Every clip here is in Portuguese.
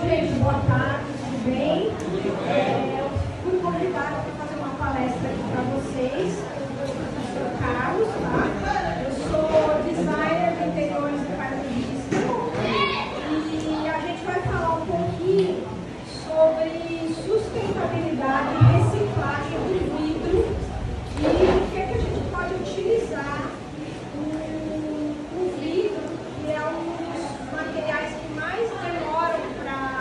gente, boa tarde, tudo bem? Eu fui convidada para fazer uma palestra aqui para vocês. Eu sou o professor Carlos, tá? Eu sou designer de interiores e paisagístico e a gente vai falar um pouquinho sobre sustentabilidade e reciclagem do vidro e o que a gente pode utilizar o vidro, que é um dos materiais que mais demoram para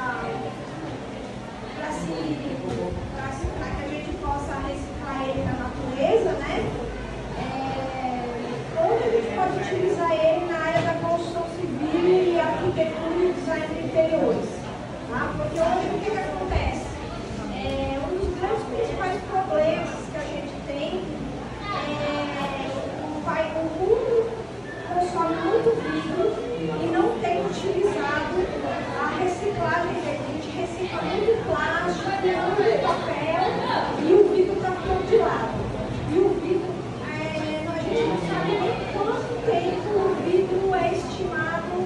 que a gente possa reciclar ele na natureza, né? Onde a gente pode utilizar ele na área da construção civil e arquitetura e design de interiores, tá? Porque hoje o que acontece? Um dos grandes principais problemas que a gente tem o mundo consome muito vidro e não tem utilizado a reciclagem dele. A gente recicla muito plástico, muito papel e o vidro está todo de lado. E o vidro, a gente não sabe nem quanto tempo o vidro é estimado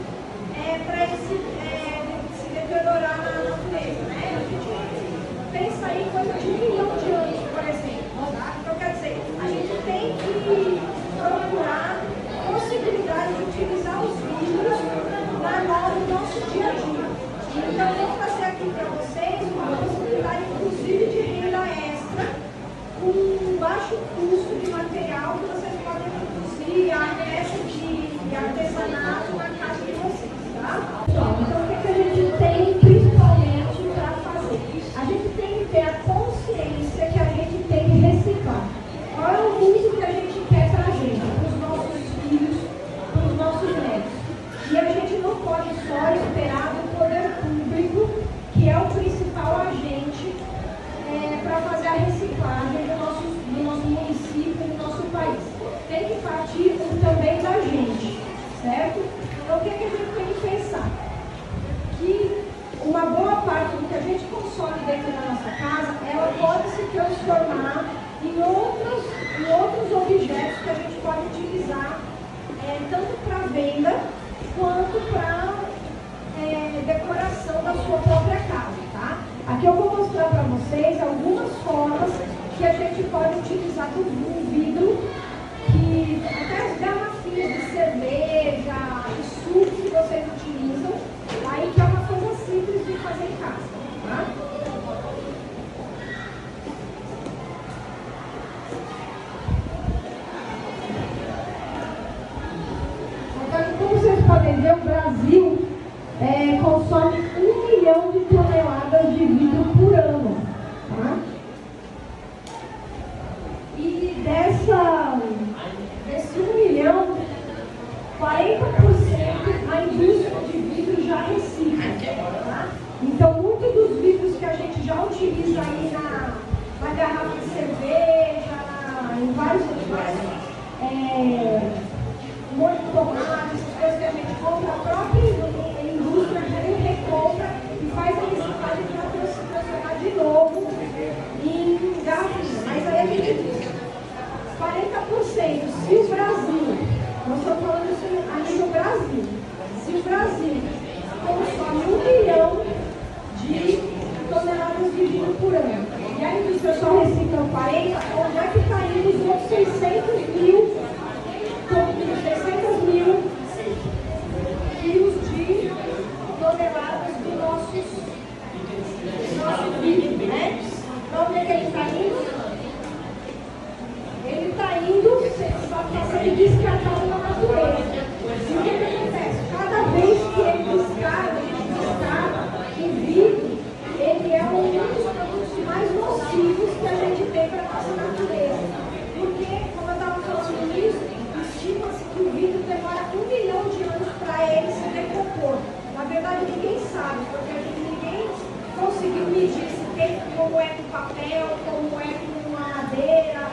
para ele se deteriorar na natureza, né? A gente pensa aí em coisa de 1 milhão de anos, por exemplo. Tá? Então, quer dizer, a gente tem que procurar possibilidade de utilizar os vidros no nosso dia a dia. Então, eu vou fazer aqui para vocês uma possibilidade, inclusive, de renda extra, com baixo custo de material que vocês podem produzir a peça de artesanato na casa de vocês, tá? Então, o que a gente tem principalmente para fazer? A gente tem que ter a consciência que a gente tem que reciclar. Qual é o uso que a gente quer para a gente, para os nossos filhos, para os nossos netos? E a gente não pode só esperar do poder público, que é o principal agente para fazer a reciclagem do nosso município e do nosso país. Tem que partir também da gente, certo? Então, o que a gente tem que pensar? Que uma boa parte do que a gente consome dentro da nossa casa, ela pode se transformar em outros objetos que a gente pode utilizar, tanto para venda quanto para decoração da sua própria casa, tá? Aqui eu vou mostrar para vocês algumas formas que a gente pode utilizar do vidro, que até as garrafinhas de cerveja, de suco que vocês utilizam, aí que é uma coisa simples de fazer em casa, tá? Então, como vocês podem ver, o Brasil consome 1 milhão de toneladas de vidro por ano, tá? E desse 1 milhão, 40% a indústria de vidro já recicla, tá? Então, muitos dos vidros que a gente já utiliza aí na garrafa de cerveja, em vários molho de tomate, essas coisas que a gente compra, a própria indústria já recompra e faz a reciclagem para se transformar de novo em garrafinha. Mas aí a gente diz 40%. Se o Brasil, nós estamos falando isso a nível Brasil, se o Brasil consome 1 milhão de toneladas de vidro por ano e a indústria só recicla 40, onde é que está indo os outros 600 mil quilos de toneladas do nosso vidro, né? Para onde é que ele está indo? Ele está indo, está sendo descartado na natureza. E o que acontece? Cada vez que ele descarta, o vidro, ele é um dos produtos mais nocivos que a gente tem para a nossa natureza. Porque, como eu estava falando nisso, estima-se que o vidro demora 1 milhão de anos para ele se decompor. Na verdade, ninguém sabe, porque ninguém conseguiu medir esse tempo, como é com papel, como é com madeira,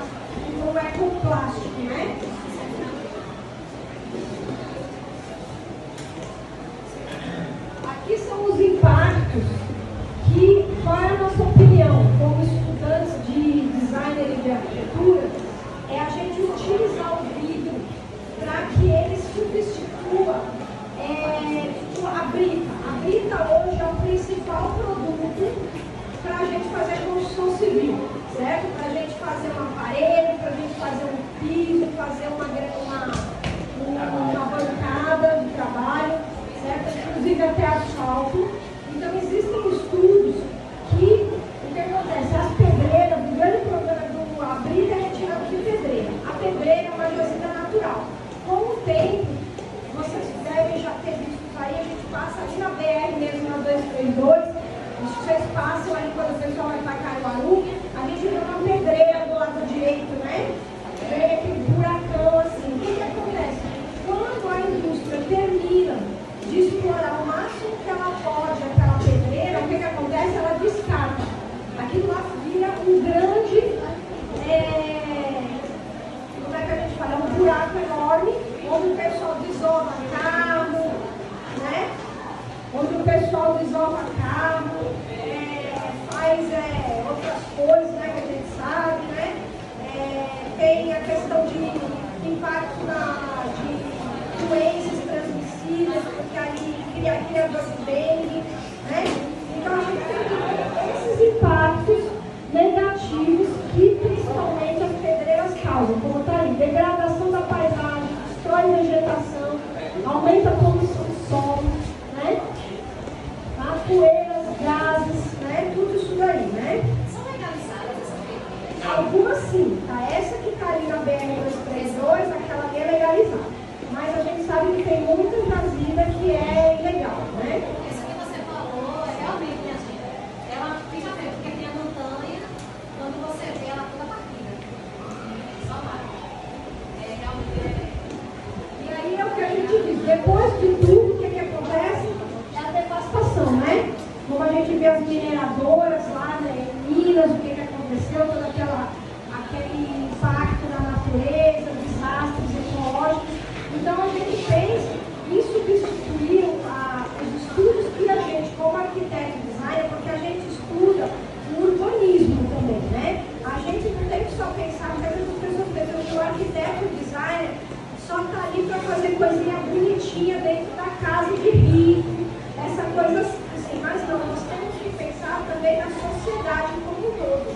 como é com plástico, né? Aqui são os impactos qual é a nossa opinião, como estudantes de designer e de arquitetura, é a gente utilizar o vidro para que ele substitua a brita. A brita hoje é o principal produto para a gente fazer construção civil, certo? Para a gente fazer uma parede, para a gente fazer um piso, fazer uma bancada de trabalho, certo? Inclusive até asfalto. Então existem estudos que, o que acontece? As pedreiras, o grande problema do abrigo é retirada de pedreira. A pedreira é uma jazida natural. Com o tempo, vocês devem já ter visto isso aí, a gente passa ali na BR mesmo, na 232, vocês passam ali quando o pessoal vai para Caruaru, a gente vê uma pedreira do lado direito, né? Vem aquele buracão assim. O que acontece? Quando a indústria termina de explorar o máximo que ela pode aquela pedreira, o que acontece? Ela descarta. Aquilo lá vira um grande, como é que a gente fala? Um buraco enorme, onde o pessoal desova carro, né? Onde o pessoal desova carro, faz outras coisas, né, que a gente sabe, né? Tem a questão de impacto de doenças transmissíveis, porque ali cria dor de dengue, né? Então a gente tem esses impactos negativos que principalmente as pedreiras causam, como está aí, degradação da paisagem, destrói vegetação, aumenta a poluição do solo, né? Poeiras, gases, né? Tudo isso daí, né? São legalizadas essas pedreiras? Algumas sim, tá? Essa que está ali na BR-232, aquela ali é legalizada. Mas a gente sabe que tem muita jazida que é ilegal, né? Essa que você falou, realmente, minha gente, ela fica feia, porque tem a montanha, quando você vê ela toda partida. Só vai. Realmente. E aí é o que a gente diz, depois de tudo, o que acontece? É a devastação, né? Como a gente vê as mineradoras lá, né, em Minas, o que aconteceu, todo aquele impacto na natureza, desastres ecológicos. Então a gente pensa em substituir os estudos que a gente, como arquiteto e designer, porque a gente estuda o urbanismo também, né? A gente não tem que só pensar, porque às vezes as pessoas pensam que o arquiteto e o designer só está ali para fazer coisinha bonitinha dentro da casa de rico, essa coisa assim, mas não, nós temos que pensar também na sociedade como um todo.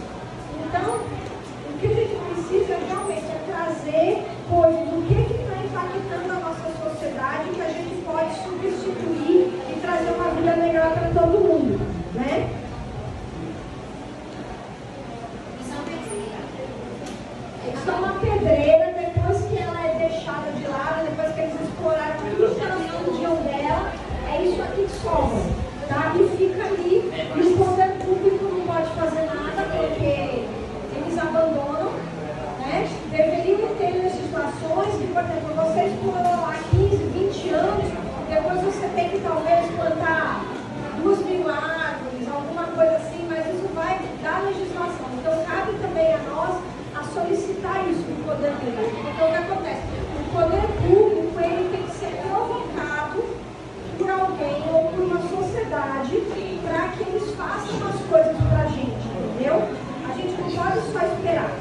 Então, o que a gente precisa realmente é trazer coisas do que está impactando a nossa sociedade que a gente pode substituir e trazer uma vida melhor para todo mundo, né? Isso é uma pedreira. Isso é uma pedreira, depois que ela é deixada de lado, depois que eles exploraram tudo que elas podiam dela, é isso aqui que sobra, tá? E fica ali, e o poder público não pode fazer nada, porque eles abandonam, né? Deveriam ter legislações que, por exemplo, você explorou lá 15, 20 anos, depois você tem que talvez plantar 2.000 árvores, alguma coisa assim, mas isso vai dar legislação. Então cabe também a nós a solicitar isso do poder público. Então o que acontece? O poder público ele tem que ser provocado por alguém ou por uma sociedade para que eles façam as coisas para a gente, entendeu? A gente não pode só esperar.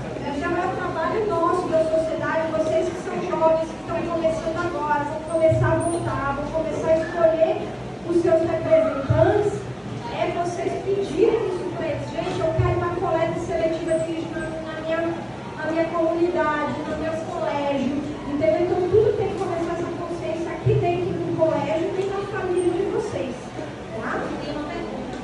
Já é o trabalho nosso da sociedade, vocês que são jovens, que estão começando agora, vão começar a votar, vão começar a escolher os seus representantes, é vocês pedirem isso para eles. Gente, eu quero uma coleta seletiva de lixo na minha comunidade, no meu colégio, entendeu? Então tudo tem que começar essa consciência aqui dentro do colégio e na família de vocês, tá? Tem uma pergunta.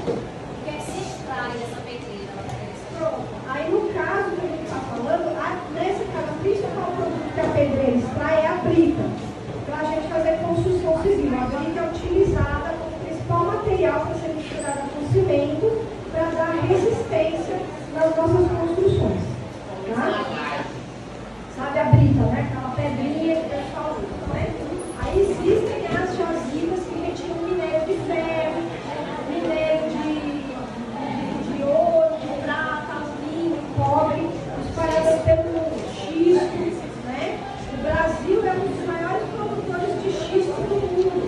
O que é que se extrai dessa pedreira? Pronto. Aí no caso que a gente está falando, nesse caso, a principal produto que a pedreira extrai é a brita, para a gente fazer construção civil. A brita é utilizada como principal material para ser misturada com cimento, para dar resistência nas nossas construções. Tá? Sabe a brita, né? Aquela pedrinha que o pessoal usa, né? Aí existem as jazidas que retiram minério de ferro, minério de ouro, de prata, alumínio, cobre, espalhadas pelo xisto, né? O Brasil é um dos maiores produtores de xisto do mundo,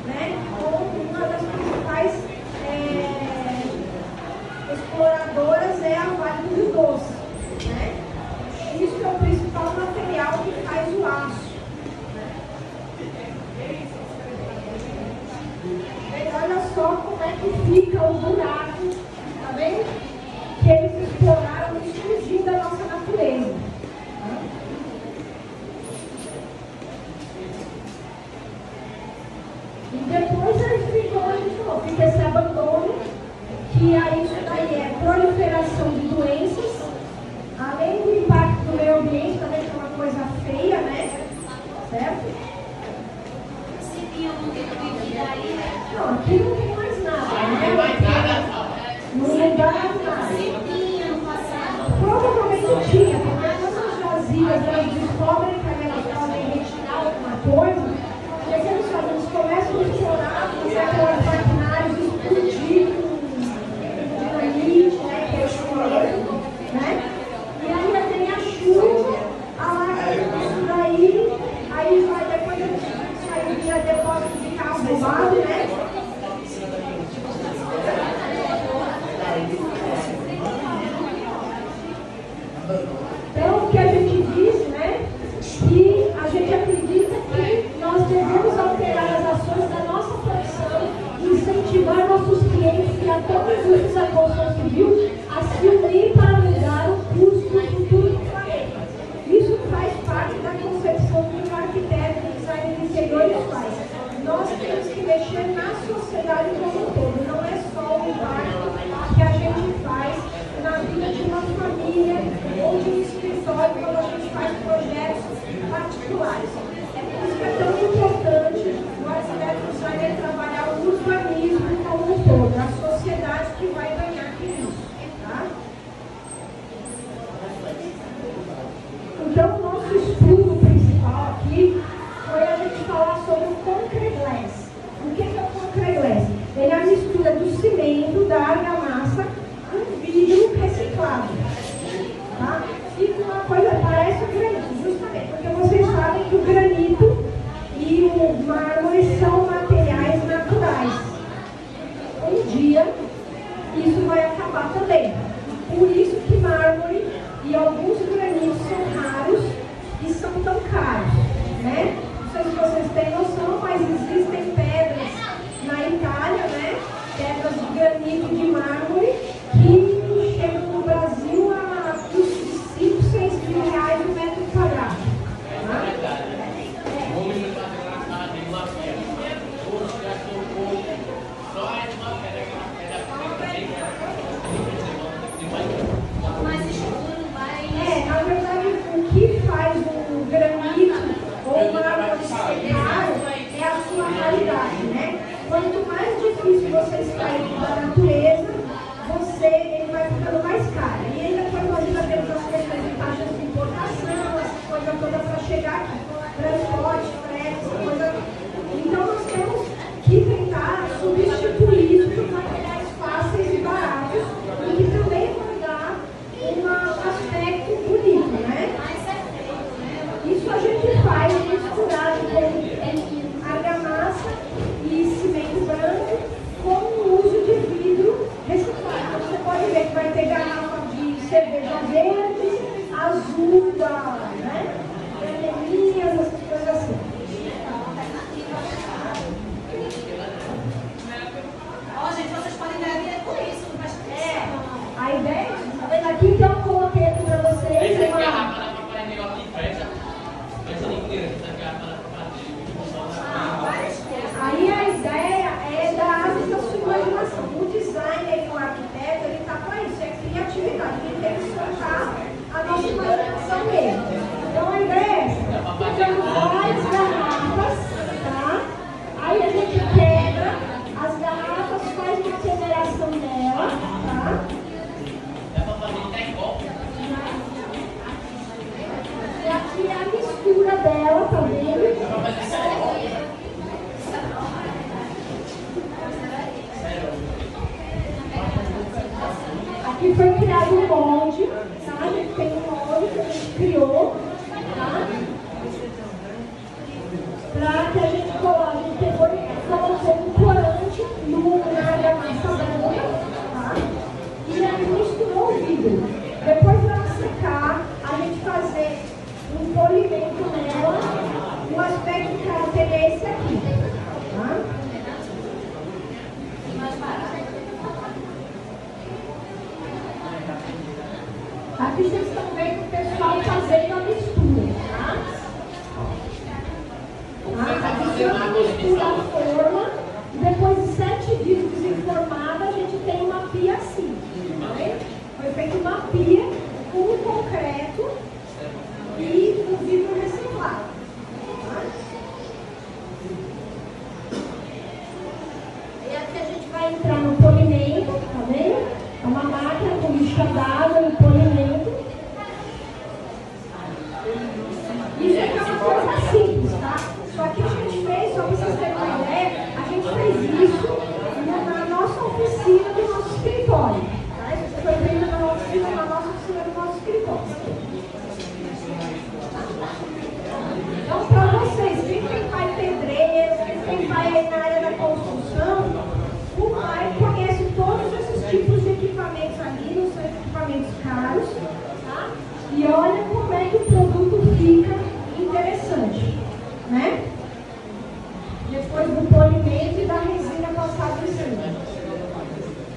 né? Como uma das principais exploradoras é a Vale do Rio Doce, né? só como é que fica o buraco, tá vendo? Que eles exploraram explodindo a nossa natureza. E depois a gente falou, fica esse abandono, que aí isso daí é proliferação de doenças, além do impacto do meio ambiente, também que é uma coisa feia, né? Certo? Se tinha algum tipo de vida aí, né? Não, aqui não tem mais nada. Não tem mais nada. Não dá nada. Se tinha no passado. Provavelmente tinha, porque quando as jazidas elas descobrem que elas podem retirar alguma coisa, o que eles fazem? Eles começam a explorar, fazer aquelas maquinários, explodir com dinamite, né, que é o esqueleto, né? E aí tem a chuva, isso daí, aí vai depois isso aí vira depósito de carbonato, né? Então, o que a gente diz, né, que a gente acredita que nós devemos alterar as ações da nossa profissão, incentivar nossos clientes e a todos os da construção civil a se unir para mudar o curso do futuro do planeta. Isso faz parte da concepção que o arquiteto e o designer de interiores faz. Nós temos que mexer na sociedade como um todo, não é só o impacto que a gente faz na vida de uma família ou de um escritório quando a gente faz projetos particulares. É por isso que é tão importante o arquiteto designer trabalhar o urbanismo como um todo, a sociedade que vai ganhar com isso. Tá? Então, o nosso estudo principal aqui foi a gente falar sobre o concrete glass. O que é o concrete glass? Ele é a mistura do cimento, da argamassa, com vidro reciclado. Tá? Fica uma coisa, parece o granito, justamente, porque vocês sabem que o granito e o mármore são materiais naturais. Um dia, isso vai acabar também. Por isso que mármore e alguns granitos são raros e são tão caros, né? Não sei se vocês têm noção, mas existem pedras na Itália, né? Pedras de granito e de mármore que chegam no Brasil a custos de 5, 6 mil reais o metro quadrado. Mas escuro vai. Na verdade, o que faz o granito ou o mármore ser caro é a sua qualidade, né? Quanto mais difícil você extrair da natureza, ele vai ficando mais caro. E ainda depois nós ainda temos as questões de taxas de importação, essa coisa toda para chegar aqui. Transporte, frete, essa coisa. Então nós temos que tentar substituir isso por materiais fáceis e baratos e que também vão dar um aspecto bonito, né? Isso a gente faz misturado com argamassa e cimento branco com o uso de vidro reciclado. Você pode ver que vai ter garrafa de cerveja verde, azul, né? Vermelhinhas, essas coisas assim. Ó, gente, vocês podem ganhar dinheiro com isso, não presta atenção. A ideia, tá vendo aqui? Então eu coloquei aqui para vocês Esse aqui é a uma... garrafa da papai negócio de festa. Essa de inteira, essa aqui é a garrafa da papai. Aí a ideia é dar asas à sua imaginação. O designer e o arquiteto, ele está para isso, é criatividade. Ele tem que soltar a nossa imaginação mesmo. Então a ideia é essa. Pegamos várias garrafas, tá? Aí a gente quebra as garrafas, faz uma aceleração dela, tá? Dá pra fazer até copo. E aqui é a mistura dela, tá vendo? Dá pra fazer só copo. Aqui foi criado um molde, tá? A gente tem um molde que a gente criou, tá? Para que a gente coloque, a gente pegou e colocou um corante na argamassa branca, tá? E aí misturou o vidro. Depois dela secar, a gente fazer um polimento nela, o aspecto que ela tem é esse aqui, tá? mistura a forma, e depois de 7 dias desenformada, a gente tem uma pia assim. Né? Foi feita uma pia com concreto e um vidro reciclado. Tá? E aqui a gente vai entrar no polimento, tá vendo? É uma máquina com lixa d'água e polimento. Isso aqui é uma coisa simples, tá? Só que a gente fez, só para vocês terem uma ideia, a gente fez isso na nossa oficina do nosso escritório. Tá? Isso foi feito na nossa oficina do nosso escritório. Então, para vocês, quem tem pai pedreiro, quem tem pai na área da construção, o pai conhece todos esses tipos de equipamentos ali, não são equipamentos caros, tá? E olha como é que o produto fica interessante, né? Depois do polimento e da resina passada em cima.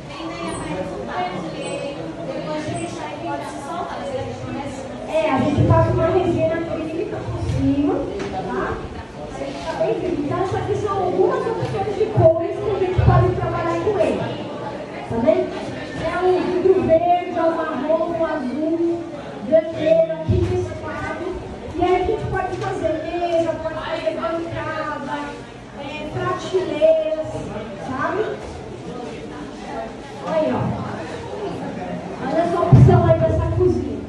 Tem nem a perguntar, porque depois de deixar ele pode se soltar, mas ele começa. A gente passa uma resina acrílica por cima, tá? Aí fica bem firme. Então, essas aqui são algumas opções de cores que a gente pode trabalhar com ele. Tá vendo? É um vidro verde, é um marrom, um azul, vermelho, aqui nesse lado. E aí a gente pode fazer mesa, pode fazer bancada, prateleiras, sabe? Aí, ó. Olha essa opção aí dessa cozinha.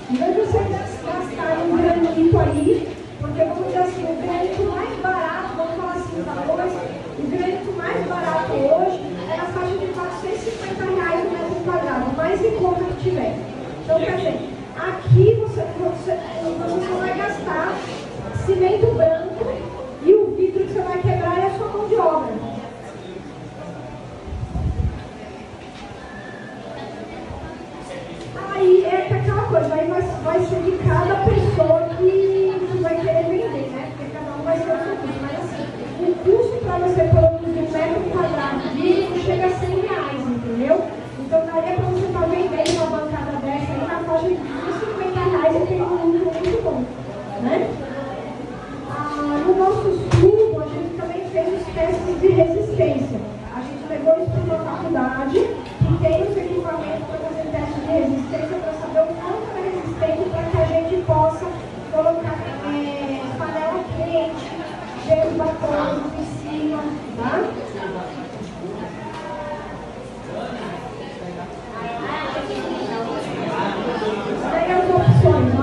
Em vez de vocês gastarem um granito aí, porque vamos dizer assim, o granito mais barato, vamos falar assim, valores, o granito mais barato hoje é na faixa de R$450 o metro quadrado, mais em conta que tiver. Então, quer dizer, aqui você só vai gastar cimento branco e o vidro que você vai quebrar é a sua mão de obra. Aí é aquela coisa, aí vai ser de cada pessoa que vai querer vender, né? Porque cada um vai ser o seu custo. Mas assim, o custo para você produzir um metro quadrado de vidro chega a R$100, entendeu? Então daria para você estar vendendo uma bancada dessa aí na faixa de R$50 e tem um lucro muito bom, né? No nosso estudo, a gente também fez os testes de resistência. A gente levou isso para uma faculdade que tem os equipamentos para fazer testes de resistência para saber o quanto é resistente para que a gente possa colocar panela quente, gelo batoso em cima, tá? Daí as opções, ó.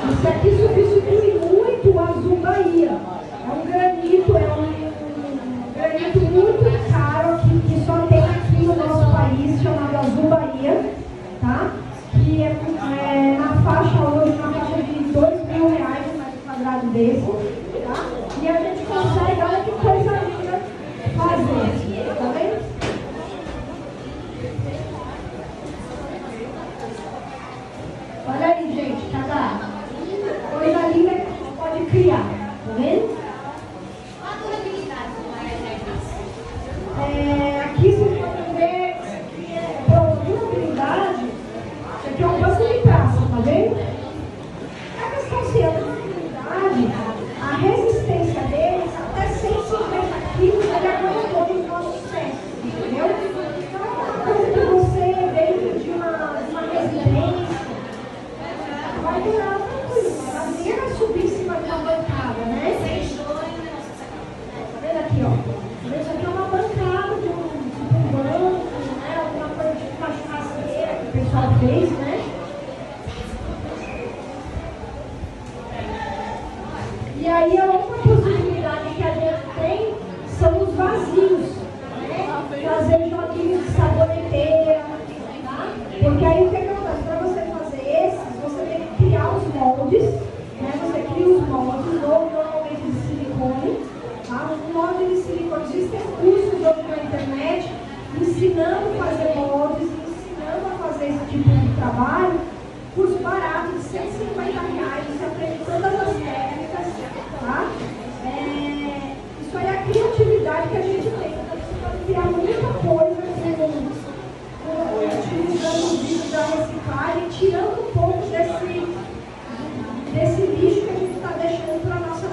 Isso aqui substitui muito o azul Bahia. É um granito muito caro que só tem aqui no nosso país, chamado azul Bahia, tá? Que é na faixa hoje, na faixa de R$2.000 um metro quadrado desse, tá? E a gente consegue, olha que coisa linda fazer, tá vendo? Olha aí, gente, cada coisa linda que a gente pode criar, tá vendo? A durabilidade do material. Aqui vocês podem ver durabilidade. Isso aqui é um banco de praça, tá vendo? A questão assim, a durabilidade, a resistência deles, até 150 quilos, ele aguentou nos nossos testes, entendeu? Então é uma coisa que você, dentro de uma residência, vai durar tranquilo, mas ninguém vai subir em cima de uma bancada, né? Tá vendo aqui, ó? Isso aqui é uma bancada de um banco, né? Alguma coisa tipo uma churrasqueira que o pessoal fez, né? E aí a outra possibilidade que a gente tem são os vazios, né? Fazer joguinhos de saboneteira, tá? Porque aí o que acontece? Para você fazer esses, você tem que criar os moldes, né? Você cria os moldes, ou normalmente de silicone, tá? Um molde de silicone, existem cursos hoje na internet ensinando a fazer moldes, ensinando a fazer esse tipo de trabalho, curso barato de R$150, você aprende todas as técnicas, tá? Isso aí é a criatividade que a gente tem, então você pode criar muita coisa utilizando o vidro da reciclagem, tirando um pouco desse lixo que a gente está deixando para a nossa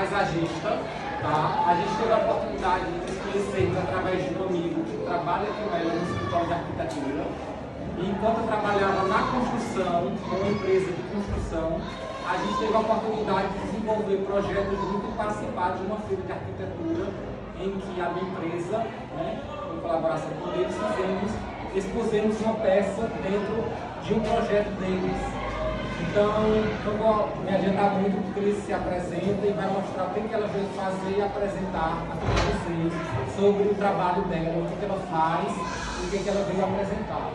paisagista, tá? A gente teve a oportunidade de nos conhecermos através de um amigo que trabalha com ela no escritório de arquitetura. E enquanto eu trabalhava na construção, com uma empresa de construção, a gente teve a oportunidade de desenvolver projetos junto e participar de uma feira de arquitetura em que a minha empresa, né, em colaboração com eles, expusemos uma peça dentro de um projeto deles. Então, não vou me adiantar muito porque eles se apresentam e vai mostrar o que ela veio fazer e apresentar a todos vocês sobre o trabalho dela, o que ela faz e o que ela veio apresentar.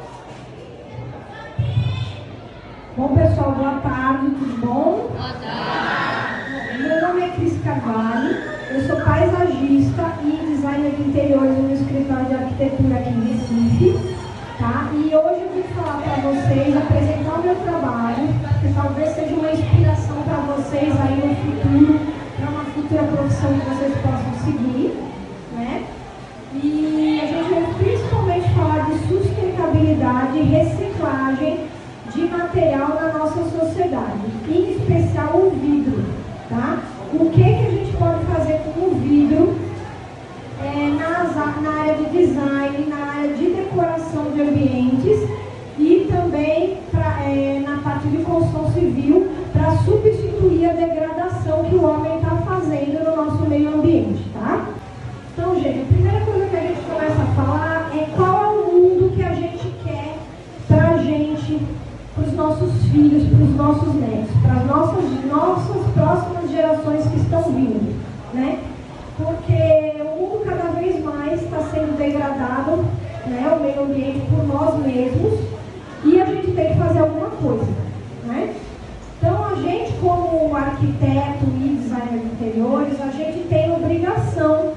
Bom, pessoal, boa tarde, tudo bom? Boa tarde. Meu nome é Cris Carvalho, eu sou paisagista e designer de interiores no escritório de arquitetura aqui em Recife, tá? E hoje eu vim falar para vocês, apresentar o meu trabalho, que talvez seja uma inspiração para vocês aí no futuro, para uma futura profissão que vocês possam seguir, né? E a gente vai principalmente falar de sustentabilidade e reciclagem de material na nossa sociedade, em especial o vidro, tá? O que a gente pode fazer com o vidro na área de design, na área de decoração de ambientes e também na parte de construção civil para substituir a degradação que o homem está fazendo no nosso meio ambiente, tá? Então, gente, a primeira coisa que a gente começa a falar é qual é o mundo que a gente quer para a gente, para os nossos filhos, para os nossos netos, para as nossas próximas gerações que estão vindo, né? Porque o mundo cada vez mais está sendo degradado, né, o meio ambiente por nós mesmos, e a gente tem que fazer alguma coisa, né? Então a gente, como arquiteto e designer de interiores, a gente tem a obrigação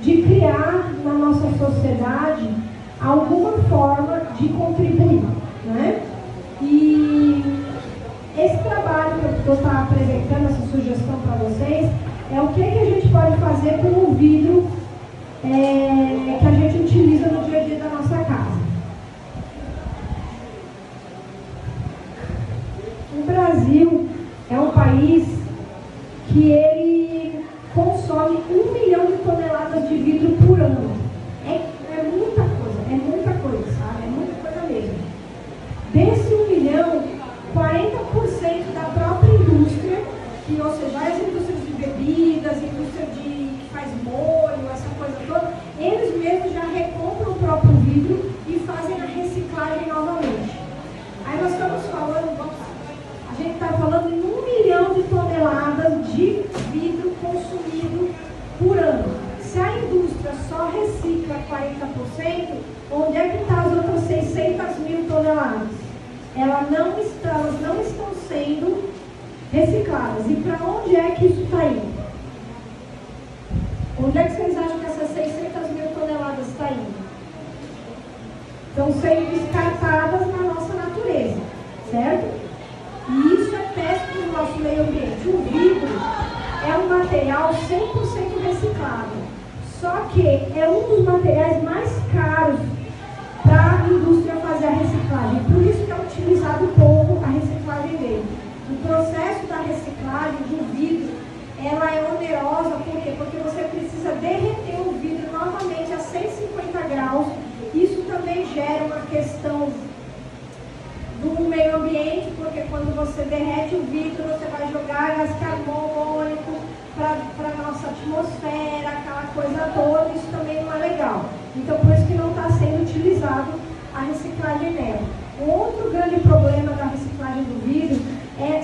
de criar na nossa sociedade alguma forma de contribuir, né? E esse trabalho que eu estou apresentando, essa sugestão para vocês, é o que a gente pode fazer com o vidro que a gente utiliza no dia a dia da nossa casa. O Brasil é um país que ele consome 1 milhão de toneladas de vidro por ano. É muita coisa, sabe? É muita coisa mesmo. Desse 1 milhão, 40% da própria indústria, que, ou seja, as indústrias de bebidas, indústria que faz molho, essa coisa toda, eles mesmos já recompram o próprio vidro e fazem a reciclagem novamente. Aí nós estamos falando, a gente está falando em 1 milhão de toneladas de vidro consumido por ano. Se a indústria só recicla 40%, onde é que estão as outras 600 mil toneladas? Elas não estão sendo recicladas. E para onde é que isso está indo? Onde é que vocês acham que essas 600 mil toneladas estão indo? Estão sendo descartadas na nossa natureza, certo? E isso é péssimo para o nosso meio ambiente. O vidro é um material 100% reciclável. Só que é um dos materiais mais caros para a indústria fazer a reciclagem. Por isso que é utilizado pouco a reciclagem dele. O processo da reciclagem do vidro, ela é onerosa, por quê? Porque você precisa derreter o vidro novamente a 150 graus. Isso também gera uma questão do meio ambiente, porque quando você derrete o vidro, você vai jogar gás carbônico para a nossa atmosfera, aquela coisa toda, isso também não é legal. Então, por isso que não está sendo utilizado a reciclagem nela. O outro grande problema da reciclagem do vidro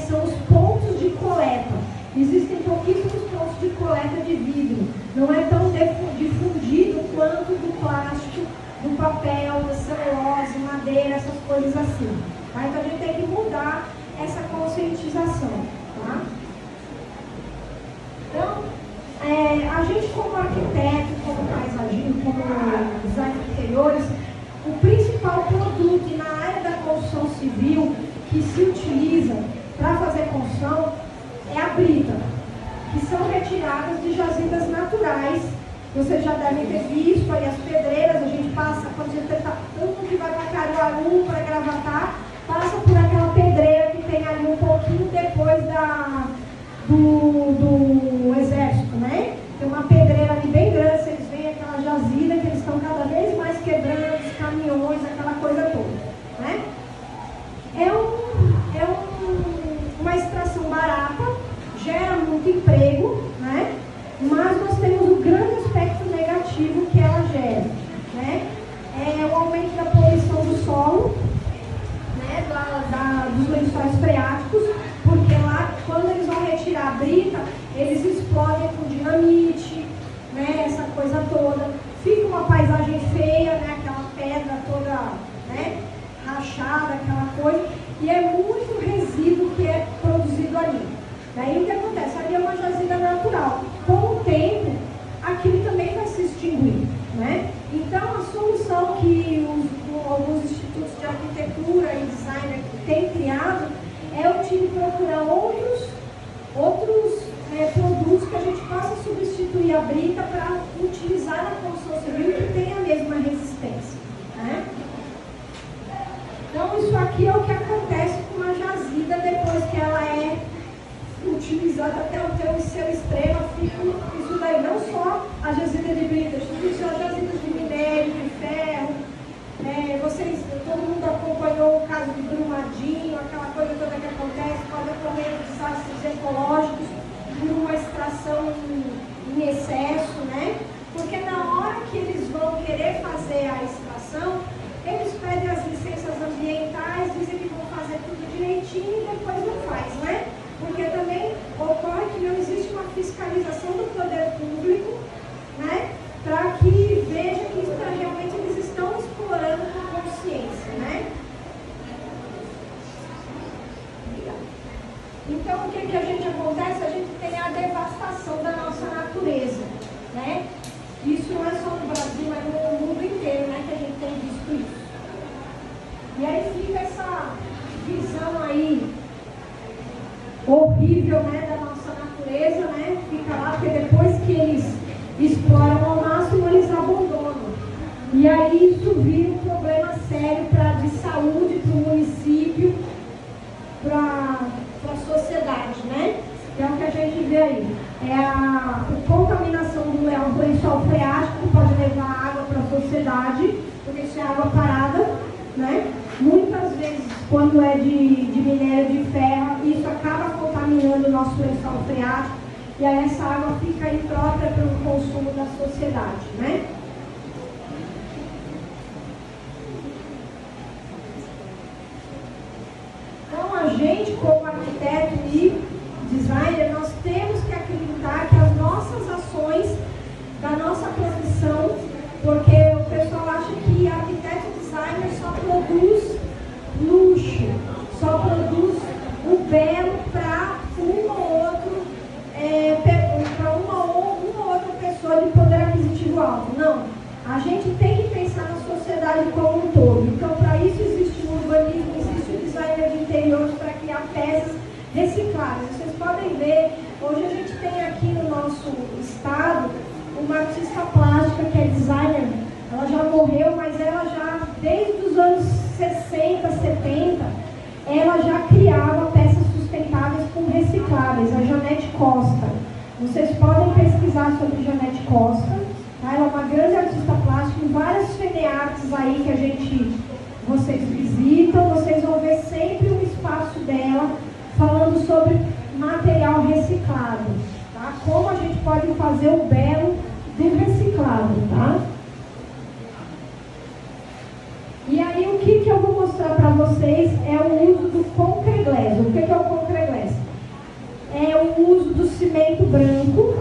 são os pontos de coleta. Existem pouquíssimos pontos de coleta de vidro. Não é tão difundido quanto do plástico, do papel, da celulose, madeira, essas coisas assim. Tá? Então, a gente tem que mudar essa conscientização. Tá? Então, a gente como arquiteto, como paisagista, como designer de interiores, o principal produto na área da construção civil que se utiliza para fazer construção é a brita, que são retiradas de jazidas naturais. Vocês já devem ter visto aí as pedreiras, a gente passa, quando a gente está tanto que vai para Caruaru, para Gravatar, passa por aquela pedreira que tem ali um pouquinho depois do exército. muito emprego, né? Mas nós temos um grande aspecto negativo que ela gera, né? É o aumento da poluição do solo, né? Dos lençóis freáticos, porque lá, quando eles vão retirar a brita, eles explodem com dinamite, né? Essa coisa toda. Fica uma paisagem feia, né? Aquela pedra toda, né? Rachada, aquela coisa. E é muito resíduo que é produzido ali. Daí o que acontece? Ali é uma jazida natural. Com o tempo, aquilo também vai se extinguir, né? Então, a solução que alguns institutos de arquitetura e design têm criado é procurar outros produtos que a gente possa substituir a brita para utilizar na construção civil que tem a mesma resistência, né? Então, isso aqui é o que acontece com uma jazida depois que ela é utilizada até o seu extremo. Isso daí, não só a jazida de brita, isso é a jazida de minério, de ferro. Todo mundo acompanhou o caso de Brumadinho, aquela coisa toda que acontece, pode ocorrer desastres ecológicos por uma extração em excesso, né? Porque na hora que eles vão querer fazer a extração, eles pedem as licenças ambientais, dizem que vão fazer tudo direitinho e depois não faz, né? Porque também ocorre que não existe uma fiscalização do poder público, né? Para que veja que isso realmente eles estão explorando com consciência, né? Então, o que a gente acontece? A gente tem a devastação da nossa natureza, né? Isso não é só no Brasil, mas no mundo inteiro, né? Que a gente tem visto isso. E aí fica essa visão aí horrível, né, da nossa natureza, né? Fica lá, porque depois que eles exploram ao máximo, eles abandonam. E aí isso vira um problema sério de saúde para o município, para a sociedade, né? É o que a gente vê aí. É a contaminação do lençol freático, que pode levar água para a sociedade, porque isso é água parada, né? Muitas vezes, quando é de minério de ferro, isso acaba contaminando o nosso lençol freático, e aí essa água fica imprópria para o consumo da sociedade, né? Então, a gente, como arquiteto e designer, nós temos que acreditar que as nossas ações, da nossa profissão, porque o pessoal acha que arquiteto e designer só produz luxo, só produz o belo para uma ou outra pessoa de poder aquisitivo alto. Não, a gente tem que pensar na sociedade como um todo. Então, para isso existe o urbanismo, existe o designer de interiores para criar peças recicláveis. Vocês podem ver, hoje a gente tem aqui no nosso estado uma artista plástica que é designer. Ela já morreu, mas ela já, desde os anos 60, 70, ela já criava peças sustentáveis com recicláveis, a Janete Costa. Vocês podem pesquisar sobre Janete Costa, tá? Ela é uma grande artista plástica, em várias feneartes aí que vocês visitam, vocês vão ver sempre um espaço dela falando sobre material reciclado, tá? Como a gente pode fazer o belo do reciclado, tá? E aí, o que eu vou mostrar para vocês é o uso do concreglass. O que é o concreglass? É o uso do cimento branco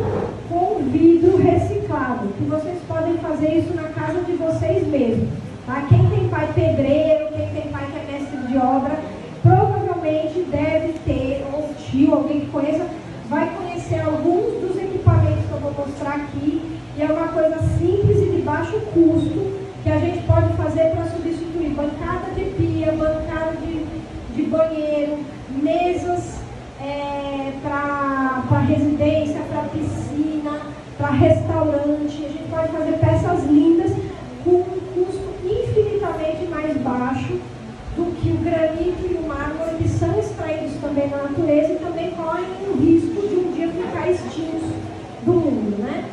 com vidro reciclado, que vocês podem fazer isso na casa de vocês mesmos, tá? Quem tem pai pedreiro, quem tem pai que é mestre de obra, provavelmente deve ter, ou tio, alguém que conheça, vai conhecer alguns dos equipamentos que eu vou mostrar aqui, e é uma coisa simples e de baixo custo, que a gente pode fazer para substituir bancada de pia, bancada de banheiro, mesas para residência, para piscina, para restaurante. A gente pode fazer peças lindas com um custo infinitamente mais baixo do que o granito e o mármore, que são extraídos também na natureza e também correm o risco de um dia ficar extintos do mundo, né?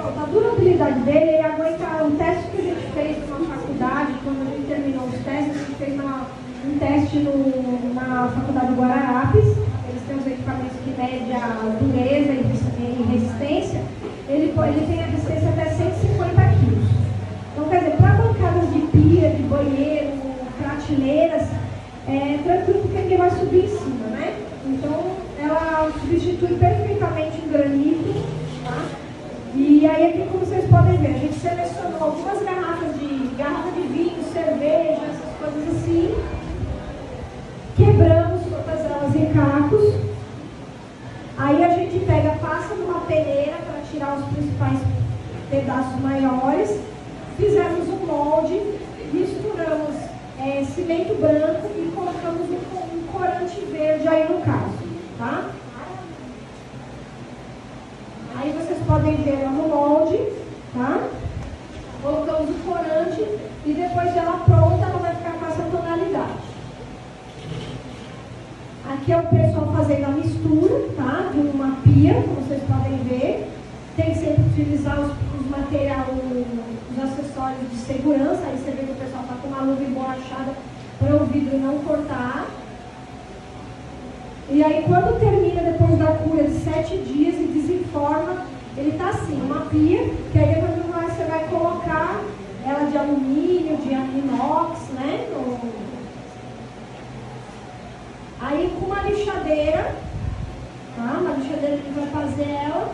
A durabilidade dele, ele aguenta um teste que a gente fez na faculdade, quando a gente terminou os testes, a gente fez um teste na Faculdade de Guararapes. Eles têm os equipamentos que medem a dureza e resistência. Ele tem a resistência até 150 quilos. Então, quer dizer, para bancadas de pia, de banheiro, prateleiras, é tranquilo porque ninguém vai subir em cima, né? Então, ela substitui perfeitamente o granito, tá? E aí aqui, como vocês podem ver, a gente selecionou algumas garrafa de vinho, cerveja, essas coisas assim. Quebramos todas elas em cacos. Aí a gente passa numa peneira para tirar os principais pedaços maiores. Fizemos um molde, misturamos cimento branco e colocamos um corante verde aí no caso, tá? Aí vocês podem ver no molde, tá? Colocamos o corante e depois dela pronta, ela vai ficar com essa tonalidade. Aqui é o pessoal fazendo a mistura, tá? De uma pia, como vocês podem ver. Tem que sempre utilizar os materiais, os acessórios de segurança. Aí você vê que o pessoal está com uma luva emborrachada para o vidro não cortar. E aí quando termina, depois da cura de 7 dias e desenforma, ele está assim, uma pia, que aí depois você vai colocar ela de alumínio, de inox, né? Aí com uma lixadeira, tá? Uma lixadeira que vai fazer ela,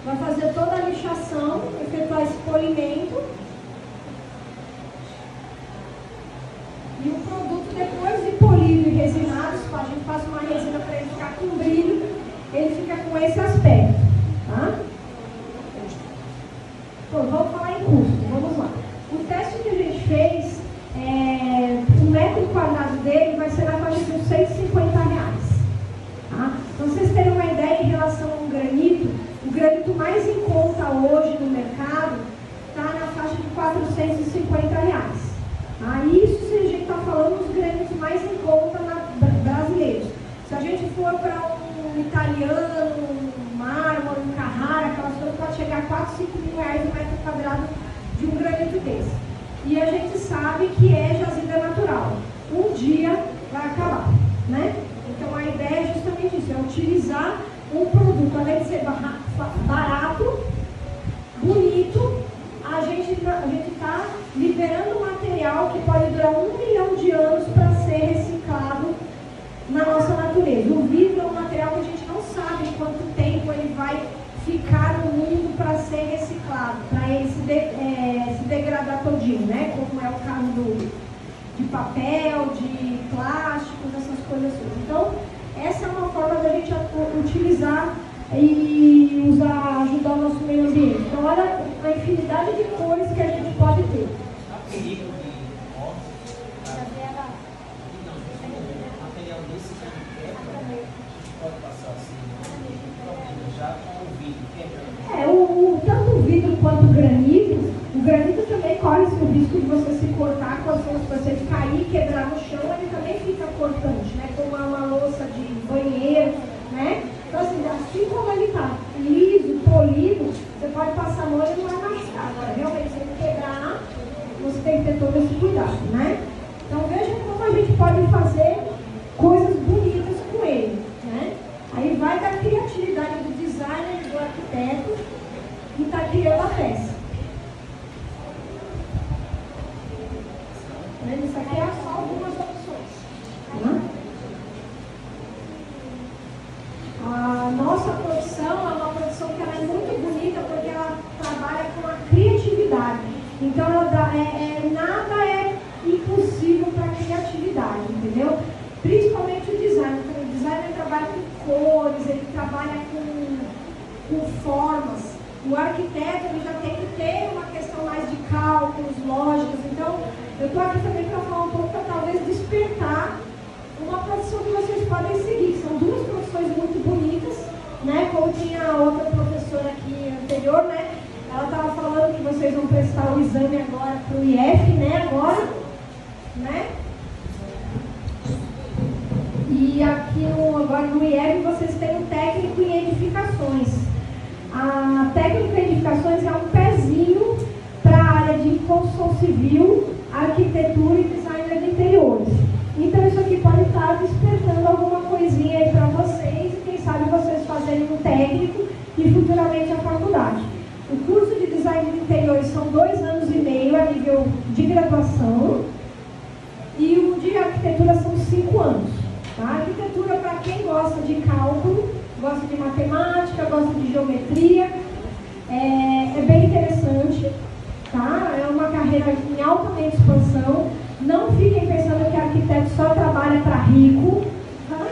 vai fazer toda a lixação, efetuar esse polimento. E o produto, depois de polido e resinado, a gente faz uma resina para ele ficar com brilho, ele fica com esse aspecto, tá? Bom, vamos falar em custo, vamos lá. O teste que a gente fez, o metro quadrado dele vai ser na faixa de uns R$150. Tá? Então, vocês terem uma ideia em relação ao granito, o granito mais em conta hoje no mercado está na faixa de R$450. Tá? Isso se a gente está falando dos granitos mais em conta brasileiros. Se a gente for para um italiano, um mármore, um Carrara, aquelas coisas, pode chegar a R$4, R$5 mil no metro quadrado de um granito desse. E a gente sabe que é jazida natural. Um dia vai acabar, né? Então a ideia é justamente isso, é utilizar um produto, além de ser barato, bonito, a gente está liberando material que pode durar 1 milhão de anos para ser reciclado na nossa natureza. O vidro é um material que a gente não sabe quanto tempo ele vai ficar no mundo para ser reciclado, para ele se degradar todinho, né? Como é o caso de papel, de plásticos, essas coisas todas. Então, essa é uma forma da gente utilizar e ajudar o nosso meio ambiente. Então, olha a infinidade de cores que a gente pode ter. Tanto o vidro quanto o granito também corre o risco de você se cortar, se você cair e quebrar no chão, ele também fica cortante, né? Como uma louça de banheiro, né? Então assim como ele está liso, polido, você pode passar a mão e não vai machucar. Agora, realmente, se ele quebrar, você tem que ter todo esse cuidado, né? Então veja como a gente pode fazer coisas bonitas com ele, né? Aí vai da criatividade do designer e do arquiteto que está criando a peça. Isso aqui é só algumas opções. Tá? A nossa produção é uma produção que ela é muito bonita porque ela trabalha com a criatividade. Então nada é impossível para a criatividade, entendeu? Principalmente o design. Então, o designer trabalha com cores, ele trabalha com formas. O arquiteto ele já tem que ter uma questão mais de cálculos, lógicas. Então, eu estou aqui também para falar um pouco, para talvez despertar uma profissão que vocês podem seguir. São duas profissões muito bonitas, né? Como tinha a outra professora aqui anterior, né? Ela estava falando que vocês vão prestar o exame agora para o IF, né? Agora, né? E aqui agora no IF vocês têm um técnico em edificações. A técnica em edificações é um pezinho para a área de construção civil, arquitetura e design de interiores. Então isso aqui pode estar despertando alguma coisinha aí para vocês, e quem sabe vocês fazerem um técnico e futuramente a faculdade. O curso de design de interiores são 2 anos e meio a nível de graduação, e o de arquitetura são 5 anos. Tá? A arquitetura, para quem gosta de cálculo, gosta de matemática, gosta de geometria, é bem interessante. Tá? É uma carreira em altamente expansão. Não fiquem pensando que arquiteto só trabalha para rico. Tá?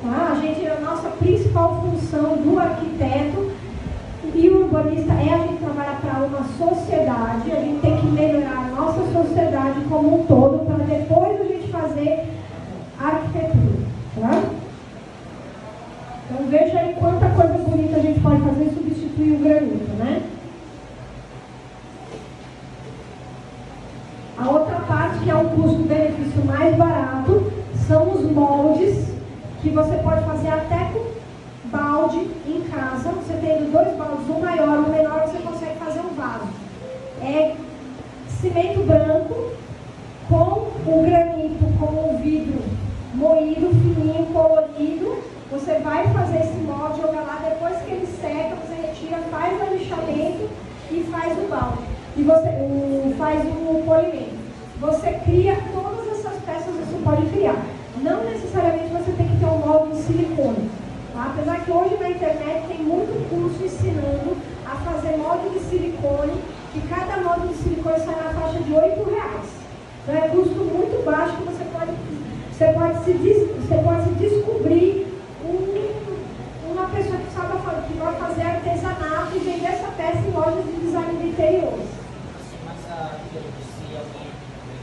A nossa principal função do arquiteto e urbanista é a gente trabalhar para uma sociedade. A gente tem que melhorar a nossa sociedade como um todo para depois a gente fazer arquitetura. Tá? Então veja aí quanta coisa bonita a gente pode fazer e substituir o granito, né? A outra parte, que é um custo-benefício mais barato, são os moldes, que você pode fazer até com balde em casa. Você tendo 2 baldes, um maior, um menor, você consegue fazer um vaso. É cimento branco com o granito, com o vidro moído, fininho, colorido. Você vai fazer esse molde, jogar lá, depois que ele seca, você retira, faz o lixamento e faz o balde. E você faz o polimento. Você cria todas essas peças, você pode criar. Não necessariamente você tem que ter um molde em silicone. Tá? Apesar que hoje na internet tem muito curso ensinando a fazer molde de silicone, que cada molde de silicone sai na faixa de R$8. Então é custo muito baixo que você pode se descobrir uma pessoa que vai fazer artesanato e vender essa peça em lojas de design de interiores. Mas a se alguém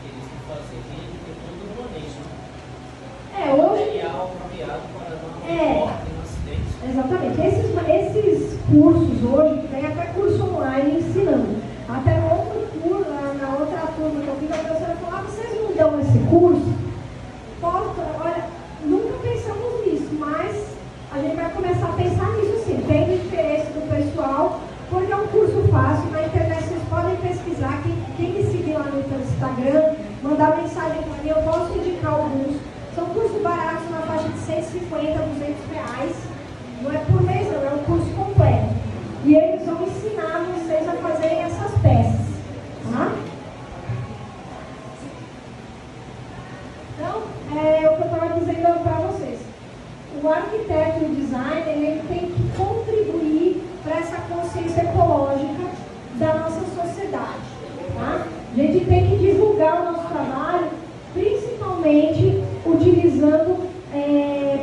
querer fazer vídeo, tem todo o manejo. Hoje... Material apropriado para não morte, não acidente. Exatamente. Esses cursos hoje, tem até curso online ensinando. Até na outra turma que eu fiz, a professora falou, vocês não dão esse curso? Olha, nunca pensamos nisso, mas a gente vai começar a pensar nisso sim. Tem interesse do pessoal, porque é um curso fácil. Na internet vocês podem pesquisar. Quem me seguir lá no Instagram, mandar mensagem para mim, eu posso indicar alguns. São cursos baratos, na faixa de 150 a R$200. Não é por mês, não, é um curso completo. E eles vão ensinar vocês a fazerem essas peças. Tá? Então, é o que eu estava dizendo para vocês. O arquiteto e o designer, ele tem que contribuir para essa consciência ecológica da nossa sociedade. Tá? A gente tem que divulgar o nosso trabalho, principalmente utilizando,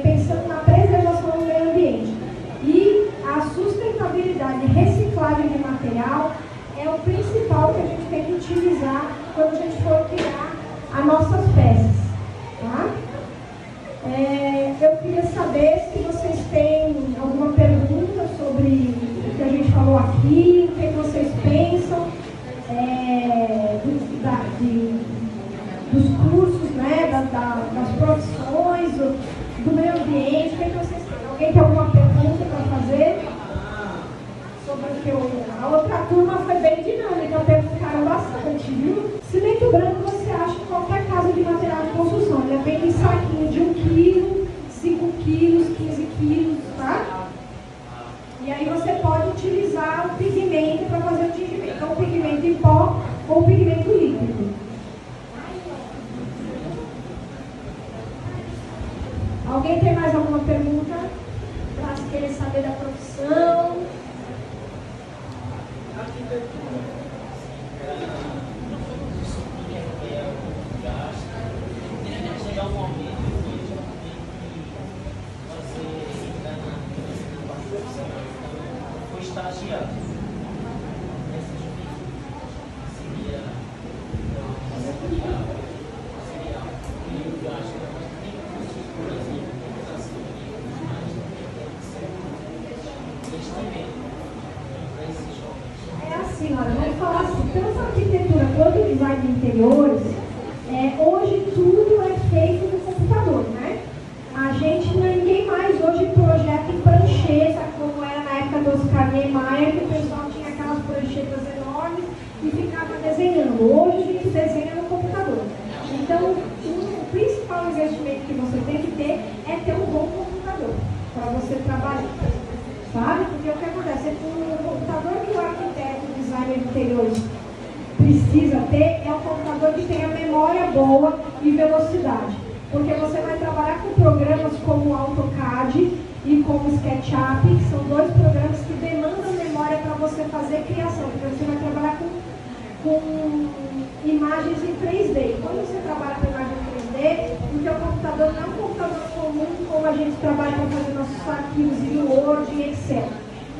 pensando na preservação do meio ambiente. E a sustentabilidade e reciclagem de material é o principal que a gente tem que utilizar quando a gente for criar as nossas peças. Tá? Eu queria saber se vocês têm alguma pergunta sobre o que a gente falou aqui, o que vocês pensam dos cursos, né, das profissões, do meio ambiente. O que vocês têm? Alguém tem alguma pergunta para fazer? Sobre o que a outra turma foi bem dinâmica, perguntaram bastante, viu? Cimento branco você acha em qualquer casa de material de construção. Ele é bem em saquinho de 1 quilo, 5 quilos, 15 quilos, tá? E aí você pode utilizar o pigmento para fazer o tingimento. Então, o pigmento em pó ou o pigmento líquido. Alguém tem mais alguma pergunta? Para querer saber da profissão? Arquitetura. Chegar um momento que você está na profissão, foi estagiário. Seria eu acho que tem cursos, por exemplo, é assim, olha, vamos falar assim, tanto a arquitetura quanto o design de interiores, hoje tudo é feito no computador, né? Ninguém mais hoje projeta em prancheta, como era na época do Oscar Niemeyer, que você tem que ter é ter um bom computador para você trabalhar, sabe? Porque o que acontece é que o computador que o arquiteto, o designer de interiores precisa ter é um computador que tenha memória boa e velocidade, porque você vai trabalhar com programas como o AutoCAD e como o SketchUp, que são dois programas que demandam memória para você fazer criação, porque você vai trabalhar com imagens em 3D. Quando você trabalha com imagem em 3D, o teu computador não é um computador comum como a gente trabalha para fazer nossos arquivos em Word e Excel.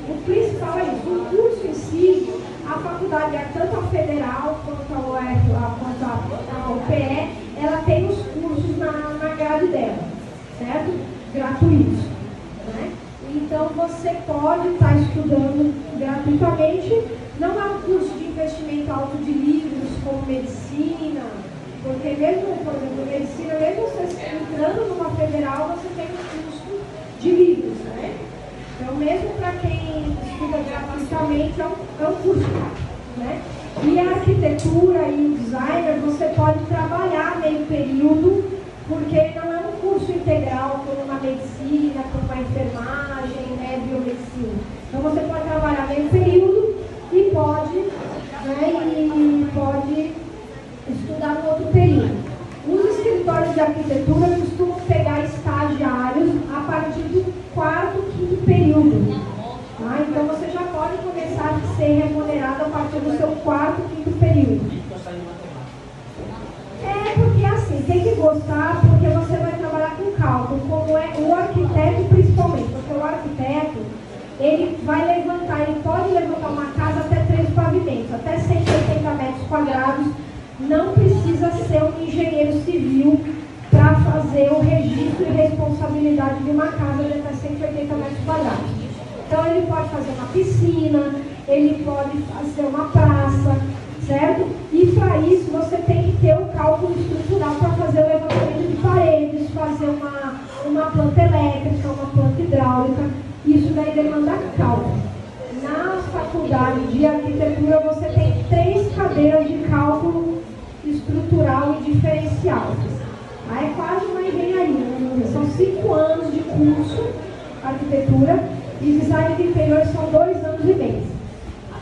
O principal é isso. O curso em si, a faculdade, tanto a federal quanto a UPE, ela tem os cursos na grade dela, certo? Gratuitos, né? Então você pode estar estudando gratuitamente. Não é um curso de investimento alto de livros como medicina, porque mesmo, por exemplo, medicina, mesmo você entrando numa federal, você tem um custo de livros, né? Então, mesmo para quem estuda gratuitamente, é um curso, né? E a arquitetura e o designer, você pode trabalhar meio período, porque não é um curso integral como uma medicina, como uma enfermagem, né, biomedicina. Então, você pode trabalhar meio período e pode estudar no outro período. Os escritórios de arquitetura costumam pegar estagiários a partir do 4º, 5º período. Tá? Então você já pode começar a ser remunerado a partir do seu 4º, 5º período. É porque assim, tem que gostar, porque você vai trabalhar com cálculo, como é o arquiteto principalmente, porque o arquiteto, ele vai levantar, ele pode levantar uma casa até 3 pavimentos, até 180 metros quadrados, não precisa ser um engenheiro civil para fazer o registro e responsabilidade de uma casa de até 180 metros quadrados. Então ele pode fazer uma piscina, ele pode fazer uma praça, certo? E para isso você tem que ter um cálculo estrutural para fazer o levantamento de paredes, fazer uma planta elétrica, uma planta hidráulica. Isso daí demanda cálculo. Na faculdade de arquitetura você tem 3 cadeiras de cálculo estrutural e diferencial. Aí é quase uma engenharia, né? São 5 anos de curso, arquitetura, e design de interiores são 2 anos e meio.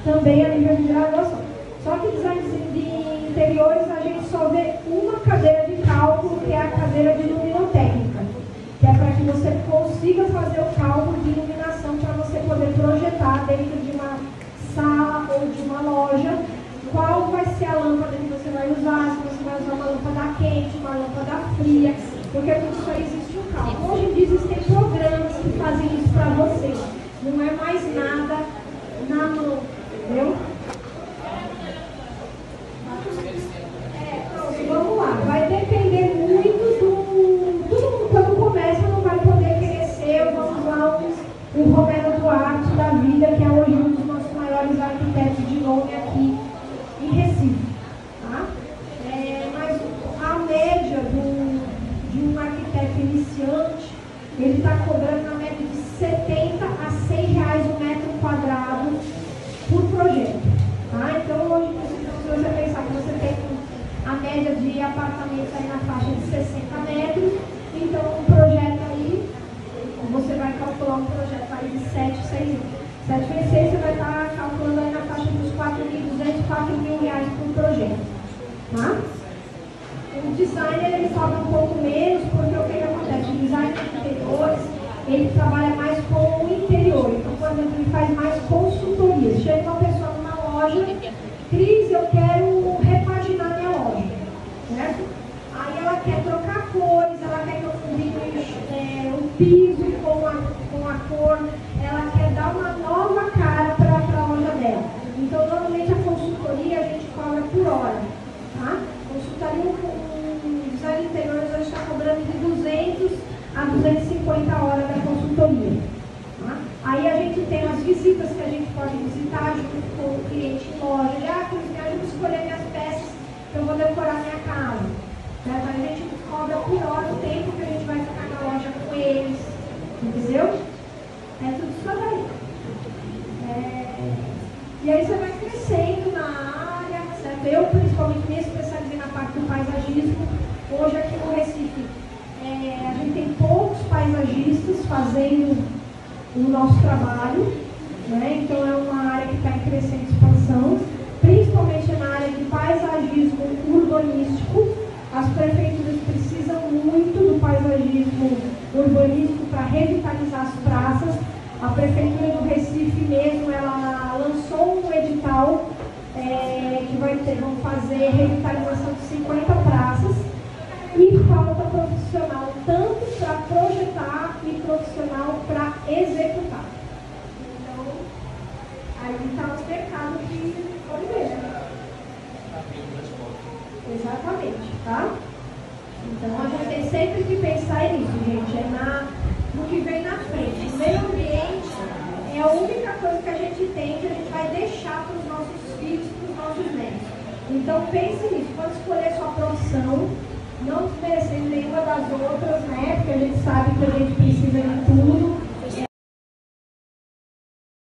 Também a nível de graduação. Só que design de interiores a gente só vê uma cadeira de cálculo, que é a cadeira de luminotécnica, que é para que você consiga fazer o cálculo de iluminação para você poder projetar dentro de uma sala ou de uma loja qual vai ser a lâmpada que você vai usar, se você vai usar uma lâmpada quente, uma lâmpada fria, porque tudo isso aí existe um cálculo. Hoje em dia existem programas que fazem isso para você, não é mais nada na mão, entendeu? Pronto, vamos lá, vai depender muito do... Todo mundo quando começa não vai poder crescer, vamos lá, o Romero Duarte da vida, que é hoje um dos nossos maiores arquitetos de nome aqui em Recife, tá? Mas a média de um arquiteto iniciante, ele está cobrando na média de 70 a 100 reais o metro quadrado por projeto, tá? Então hoje, se você pensar que você tem a média de apartamentos aí na faixa de 60 metros, então um projeto aí, você vai calcular um projeto aí de 7, 6 anos. 7 vezes 6 você vai estar calculando aí na faixa dos 4.200, 4.000 reais por projeto. Tá? O designer ele cobra um pouco menos, porque o que acontece? O designer de interiores, ele trabalha mais com o interior. Então, por exemplo, ele faz mais consultoria. Chega uma pessoa numa loja, Cris, eu quero repaginar minha loja. Certo? Aí ela quer trocar cores, ela quer que eu combine o piso com a cor, ela quer dar uma nova cara para a loja dela. Então, normalmente a consultoria a gente cobra por hora. Tá? Consultoria com design de interiores hoje está cobrando de 200 a 250 horas da consultoria. Tá? Aí a gente tem as visitas que a gente pode visitar junto com o cliente em loja. Me ajuda a escolher minhas peças que eu vou decorar minha casa. Mas a gente cobra por hora o tempo que a gente vai ficar na loja com eles. Entendeu? É tudo isso daí. E aí você vai crescendo na área, certo? Eu, principalmente, me especializei na parte do paisagismo. Hoje, aqui no Recife, a paisagistas fazendo o nosso trabalho, né? Então é uma área que está em crescente expansão, principalmente na área de paisagismo urbanístico. As prefeituras precisam muito do paisagismo urbanístico para revitalizar as praças. A Prefeitura do Recife mesmo, ela lançou um edital que vão fazer revitalização de 50 praças, e falta profissional tanto para projetar e profissional para executar. Então, aí está o mercado que pode ver, né? Exatamente, tá? Então a gente tem sempre que pensar nisso, gente, no que vem na frente. O meio ambiente é a única coisa que a gente tem, que a gente vai deixar para os nossos filhos, para os nossos netos. Então pense nisso, quando escolher sua profissão, não desmerecendo nenhuma das outras, né? Porque a gente sabe que a gente